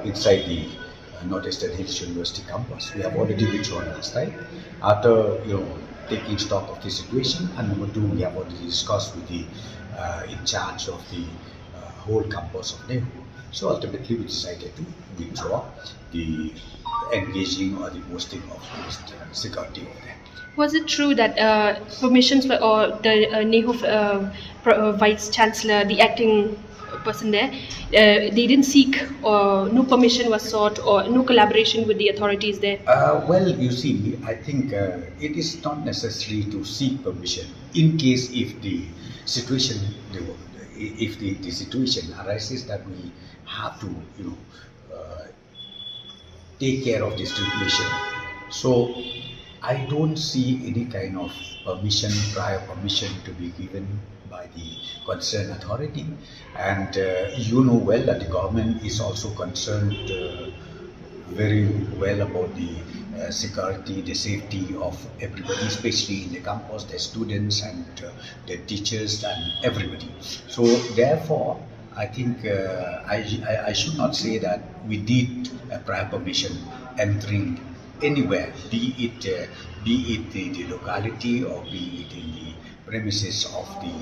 inside the Northeastern Hills University campus. We have already withdrawn last time after taking stock of the situation, and number two, we have already discussed with the in charge of the whole campus of Nehu. So ultimately, we decided to withdraw the engaging or the posting of security over there. Was it true that permissions were, or the Nehu Vice Chancellor, the acting person there, they didn't seek, or no permission was sought, or no collaboration with the authorities there? Well, you see, I think it is not necessary to seek permission in case if the situation, if the situation arises that we have to, take care of the situation. So I don't see any kind of permission, prior permission to be given by the concerned authority, and you know well that the government is also concerned very well about the security, the safety of everybody, especially in the campus, the students and the teachers and everybody. So therefore, I think I should not say that we need a prior permission entering anywhere, be it the locality or be it in the premises of the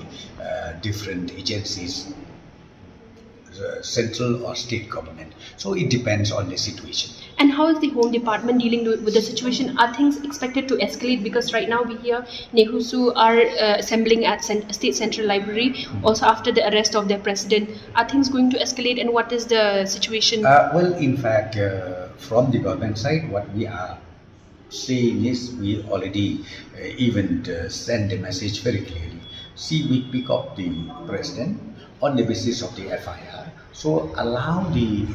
different agencies, central or state government. So it depends on the situation. And how is the Home Department dealing with the situation? Are things expected to escalate? Because right now we hear Nehusu are assembling at State Central Library, also after the arrest of their president. Are things going to escalate, and what is the situation? Well, in fact, from the government side, what we are saying is we already even send a message very clearly. See, we pick up the president on the basis of the FIR. So allow the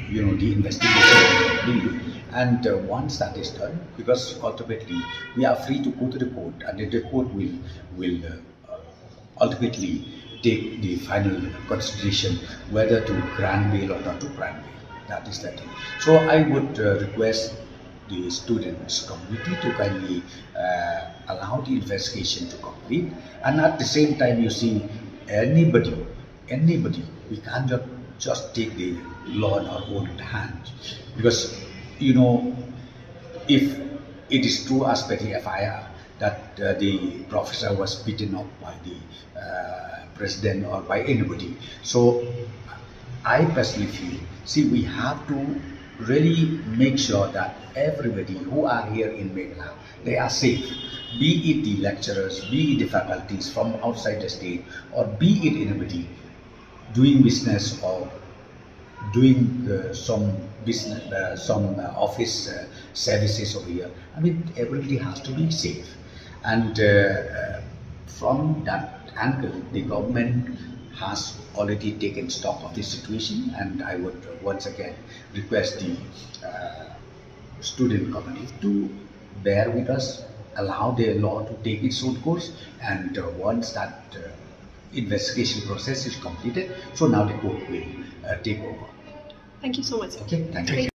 investigation to continue, and once that is done, because ultimately we are free to go to the court, and the court will ultimately take the final consideration whether to grant bail or not to grant bail. That is the thing. So I would request the students community to kindly allow the investigation to complete, and at the same time, you see, anybody, we can't just take the law in our own hands, because if it is true as per the FIR that the professor was beaten up by the president or by anybody, so I personally feel, see, we have to really make sure that everybody who are here in Meghalaya, they are safe, be it the lecturers, be it the faculties from outside the state, or be it anybody doing business or doing some business, some office services over here. I mean, everybody has to be safe, and from that angle, the government has already taken stock of this situation, and I would once again request the student community to bear with us, allow the law to take its own course, and once that investigation process is completed, so now the court will take over. Thank you so much. Okay, thank you.